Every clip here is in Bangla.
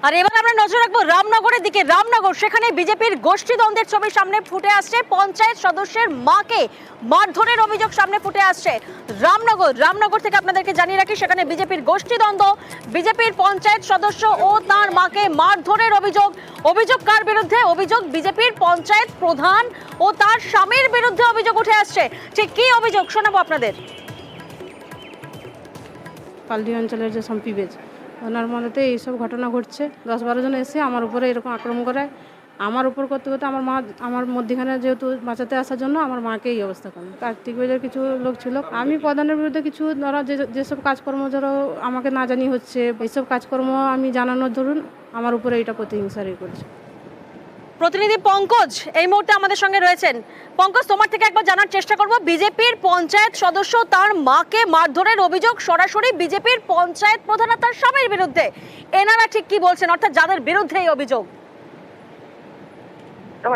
আর এবার আমরা নজর রাখবো রামনগরের দিকে। রামনগর, সেখানে বিজেপির গোষ্ঠীদ্বন্দ্বের ছবি সামনে ফুটে আসছে। পঞ্চায়েত সদস্যের মাকে মারধরের অভিযোগ সামনে ফুটে আসছে। রামনগর থেকে আপনাদেরকে জানিয়ে রাখি, সেখানে বিজেপির গোষ্ঠীদ্বন্দ্ব, বিজেপির পঞ্চায়েত সদস্য ও তার মাকে মারধরের অভিযোগ। অভিযোগ কার বিরুদ্ধে? অভিযোগ বিজেপির পঞ্চায়েত প্রধান ও তার স্বামীর বিরুদ্ধে অভিযোগ উঠে আসছে। ঠিক কি অভিযোগ শোনাবো আপনাদের। পাল্টি অঞ্চলের যে সম্পিবেজ, ওনার মধ্যে এইসব ঘটনা ঘটছে। 10-12 জন এসে আমার উপরে এরকম আক্রমণ করায়। আমার উপর করতে করতে আমার মধ্যখানে যেহেতু বাঁচাতে আসার জন্য আমার মাকে এই অবস্থা করে। কার্তিক বাজার কিছু লোক ছিল, আমি প্রধানের বিরুদ্ধে কিছু ধরো যেসব কাজকর্ম ধরো আমাকে না জানি হচ্ছে, এইসব কাজকর্ম আমি জানানোর ধরুন আমার উপরে এটা প্রতিহিংসারই করছে। প্রতিনিধি পঙ্কজ এই মুহূর্তে আমাদের সঙ্গে রয়েছেন। পঙ্কজ, তোমার থেকে একবার জানার চেষ্টা করব, বিজেপির পঞ্চায়েত সদস্য তার মাকে মারধরের অভিযোগ সরাসরি বিজেপির পঞ্চায়েত প্রধান আর তার স্বামীর বিরুদ্ধে। এনারা ঠিক কি বলছেন, অর্থাৎ যাদের বিরুদ্ধে এই অভিযোগ?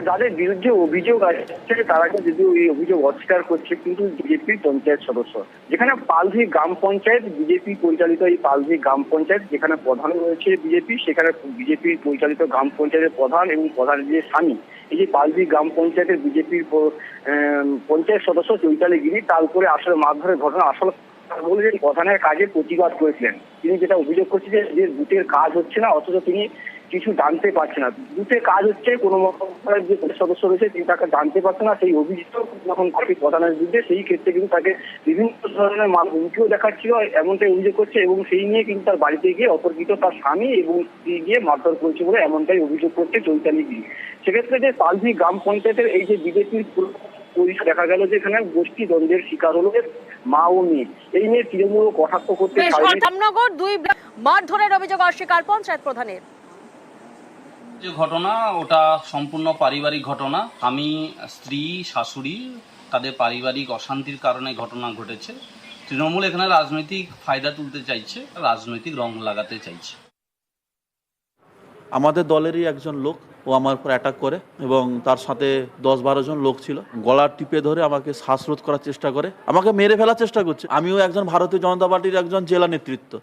যাদের বিরুদ্ধে অভিযোগ আসছে তারা যদিও এই অভিযোগ অস্বীকার করছে, কিন্তু বিজেপির পঞ্চায়েত সদস্য, যেখানে পালধি গ্রাম পঞ্চায়েত বিজেপি পরিচালিত এই পালধি গ্রাম পঞ্চায়েত, যেখানে প্রধান রয়েছে বিজেপি, সেখানে বিজেপি পরিচালিত গ্রাম পঞ্চায়েতের প্রধান এবং প্রধানের যে স্বামী, এই যে পালধি গ্রাম পঞ্চায়েতের বিজেপির পঞ্চায়েত সদস্য চৈতালি গিরি, তার উপরে আসলে মারধরের ঘটনা আসলে বলে যে প্রধানের কাজে প্রতিবাদ করেছিলেন। তিনি যেটা অভিযোগ করছেন যে বুথের কাজ হচ্ছে না, অথচ তিনি কিছু জানতে পারছে না। বুথে কাজ হচ্ছে, কোনো যে সদস্য রয়েছে তিনি তাকে জানতে পারছে না, সেই অভিযোগ যখন পার্টি প্রধানের বিরুদ্ধে, সেই ক্ষেত্রে কিন্তু তাকে বিভিন্ন ধরনের হুমকিও দেখাচ্ছিল, এমনটাই অভিযোগ করছে। এবং সেই নিয়ে কিন্তু তার বাড়িতে গিয়ে অপরকিত তার স্বামী এবং স্ত্রী গিয়ে মারধর করেছে বলে এমনটাই অভিযোগ করছে চৈতালি গিরি। সেক্ষেত্রে যে পালধি গ্রাম পঞ্চায়েতের এই যে বিজেপির পরিচয় দেখা গেল যে এখানে গোষ্ঠী দ্বন্দ্বের শিকার হলো মা ও মেয়ে, এই নিয়ে তৃণমূল কটাক্ষ করতে। রামনগর দুই মারধরের অভিযোগ অস্বীকার পঞ্চায়েত প্রধানের। যে ঘটনা ওটা সম্পূর্ণ পারিবারিক ঘটনা। আমি স্ত্রী শাশুড়ি তাদের পারিবারিক অশান্তির কারণে ঘটনা ঘটেছে। তৃণমূল এখানে রাজনৈতিক ফায়দা তুলতে চাইছে, রাজনৈতিক রং লাগাতে চাইছে। আমাদের দলেরই একজন লোক ও আমার উপর অ্যাটাক করে এবং তার সাথে 10-12 জন লোক ছিল। গলা টিপে ধরে আমাকে শ্বাসরোধ করার চেষ্টা করে, আমাকে মেরে ফেলার চেষ্টা করছে। আমিও একজন ভারতীয় জনতা পার্টির একজন জেলা নেতৃত্ব।